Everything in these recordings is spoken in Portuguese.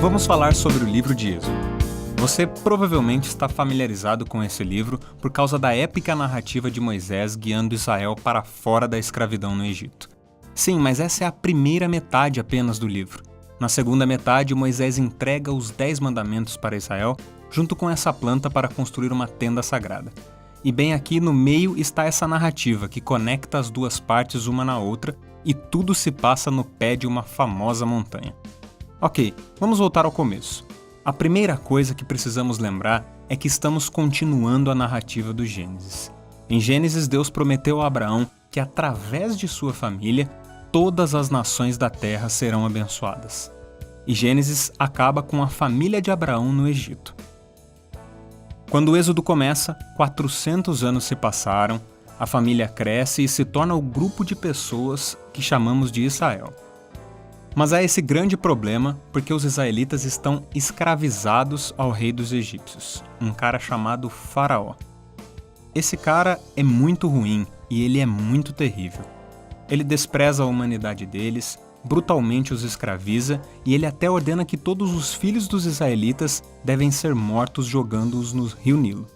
vamos falar sobre o livro de Êxodo. Você provavelmente está familiarizado com esse livro por causa da épica narrativa de Moisés guiando Israel para fora da escravidão no Egito. Sim, mas essa é a primeira metade apenas do livro. Na segunda metade, Moisés entrega os 10 mandamentos para Israel, junto com essa planta para construir uma tenda sagrada. E bem aqui no meio está essa narrativa que conecta as duas partes uma na outra e tudo se passa no pé de uma famosa montanha. Ok, vamos voltar ao começo. A primeira coisa que precisamos lembrar é que estamos continuando a narrativa do Gênesis. Em Gênesis, Deus prometeu a Abraão que através de sua família, todas as nações da terra serão abençoadas. E Gênesis acaba com a família de Abraão no Egito. Quando o Êxodo começa, 400 anos se passaram, a família cresce e se torna o grupo de pessoas que chamamos de Israel. Mas há esse grande problema porque os israelitas estão escravizados ao rei dos egípcios, um cara chamado Faraó. Esse cara é muito ruim e ele é muito terrível. Ele despreza a humanidade deles, brutalmente os escraviza e ele até ordena que todos os filhos dos israelitas devem ser mortos jogando-os no rio Nilo.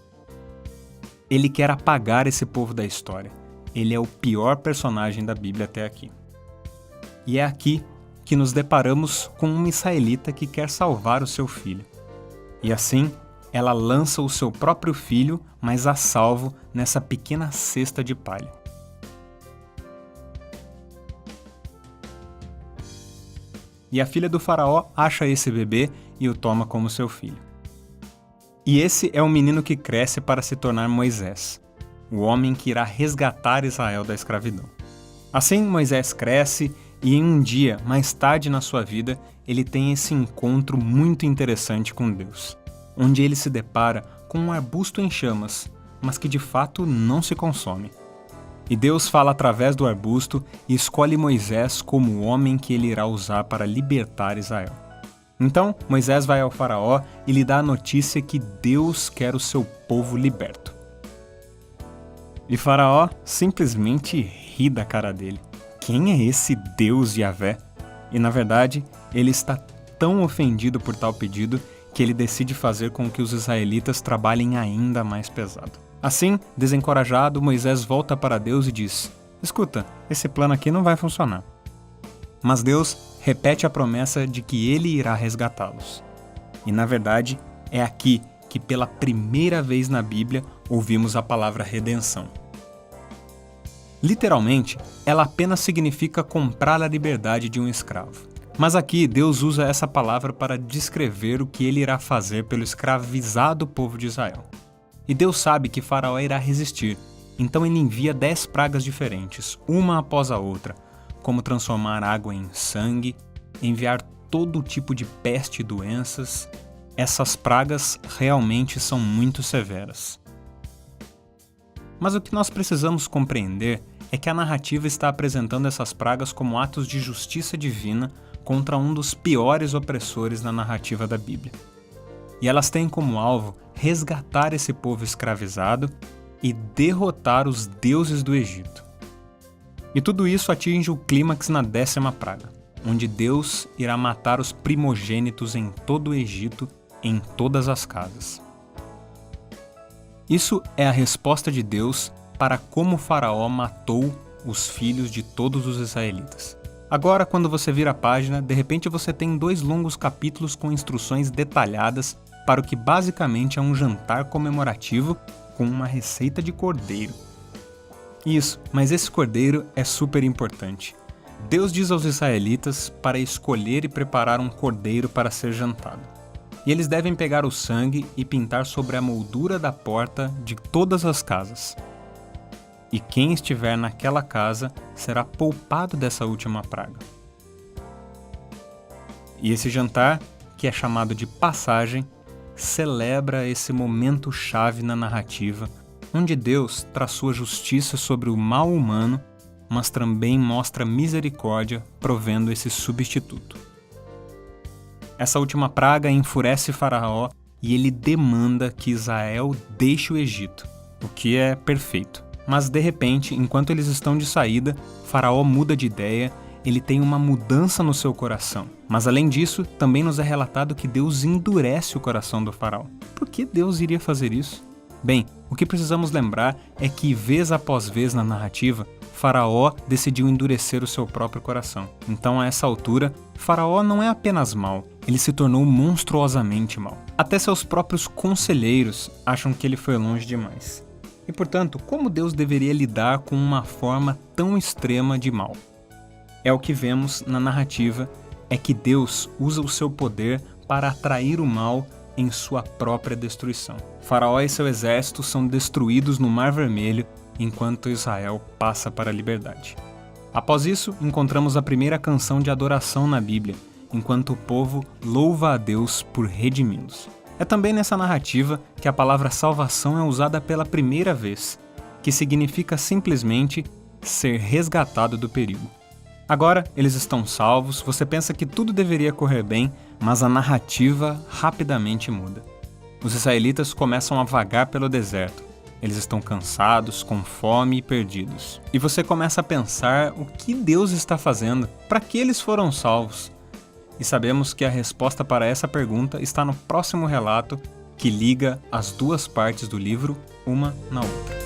Ele quer apagar esse povo da história. Ele é o pior personagem da Bíblia até aqui. E é aqui que nos deparamos com uma israelita que quer salvar o seu filho. E assim, ela lança o seu próprio filho, mas a salvo nessa pequena cesta de palha. E a filha do faraó acha esse bebê e o toma como seu filho. E esse é o menino que cresce para se tornar Moisés, o homem que irá resgatar Israel da escravidão. Assim, Moisés cresce e em um dia, mais tarde na sua vida, ele tem esse encontro muito interessante com Deus, onde ele se depara com um arbusto em chamas, mas que de fato não se consome. E Deus fala através do arbusto e escolhe Moisés como o homem que ele irá usar para libertar Israel. Então, Moisés vai ao faraó e lhe dá a notícia que Deus quer o seu povo liberto. E Faraó simplesmente ri da cara dele. Quem é esse Deus Yahvé? E na verdade, ele está tão ofendido por tal pedido que ele decide fazer com que os israelitas trabalhem ainda mais pesado. Assim, desencorajado, Moisés volta para Deus e diz: escuta, esse plano aqui não vai funcionar. Mas Deus repete a promessa de que ele irá resgatá-los. E na verdade, é aqui que pela primeira vez na Bíblia ouvimos a palavra redenção. Literalmente, ela apenas significa comprar a liberdade de um escravo. Mas aqui Deus usa essa palavra para descrever o que ele irá fazer pelo escravizado povo de Israel. E Deus sabe que Faraó irá resistir, então ele envia 10 pragas diferentes, uma após a outra, como transformar água em sangue, enviar todo tipo de peste e doenças. Essas pragas realmente são muito severas. Mas o que nós precisamos compreender é que a narrativa está apresentando essas pragas como atos de justiça divina contra um dos piores opressores na narrativa da Bíblia. E elas têm como alvo resgatar esse povo escravizado e derrotar os deuses do Egito. E tudo isso atinge o clímax na 10ª praga, onde Deus irá matar os primogênitos em todo o Egito, em todas as casas. Isso é a resposta de Deus para como Faraó matou os filhos de todos os israelitas. Agora, quando você vira a página, de repente você tem 2 longos capítulos com instruções detalhadas para o que basicamente é um jantar comemorativo com uma receita de cordeiro. Isso, mas esse cordeiro é super importante. Deus diz aos israelitas para escolher e preparar um cordeiro para ser jantado. E eles devem pegar o sangue e pintar sobre a moldura da porta de todas as casas. E quem estiver naquela casa será poupado dessa última praga. E esse jantar, que é chamado de passagem, celebra esse momento chave na narrativa, onde Deus traz sua justiça sobre o mal humano, mas também mostra misericórdia provendo esse substituto. Essa última praga enfurece Faraó e ele demanda que Israel deixe o Egito, o que é perfeito. Mas de repente, enquanto eles estão de saída, Faraó muda de ideia ele tem uma mudança no seu coração. Mas além disso, também nos é relatado que Deus endurece o coração do faraó. Por que Deus iria fazer isso? Bem, o que precisamos lembrar é que, vez após vez na narrativa, Faraó decidiu endurecer o seu próprio coração. Então, a essa altura, Faraó não é apenas mau, ele se tornou monstruosamente mau. Até seus próprios conselheiros acham que ele foi longe demais. E, portanto, como Deus deveria lidar com uma forma tão extrema de mal? É o que vemos na narrativa, é que Deus usa o seu poder para atrair o mal em sua própria destruição. Faraó e seu exército são destruídos no Mar Vermelho, enquanto Israel passa para a liberdade. Após isso, encontramos a primeira canção de adoração na Bíblia, enquanto o povo louva a Deus por redimi-los. É também nessa narrativa que a palavra salvação é usada pela primeira vez, que significa simplesmente ser resgatado do perigo. Agora, eles estão salvos, você pensa que tudo deveria correr bem, mas a narrativa rapidamente muda. Os israelitas começam a vagar pelo deserto. Eles estão cansados, com fome e perdidos. E você começa a pensar o que Deus está fazendo, para que eles foram salvos. E sabemos que a resposta para essa pergunta está no próximo relato, que liga as duas partes do livro uma na outra.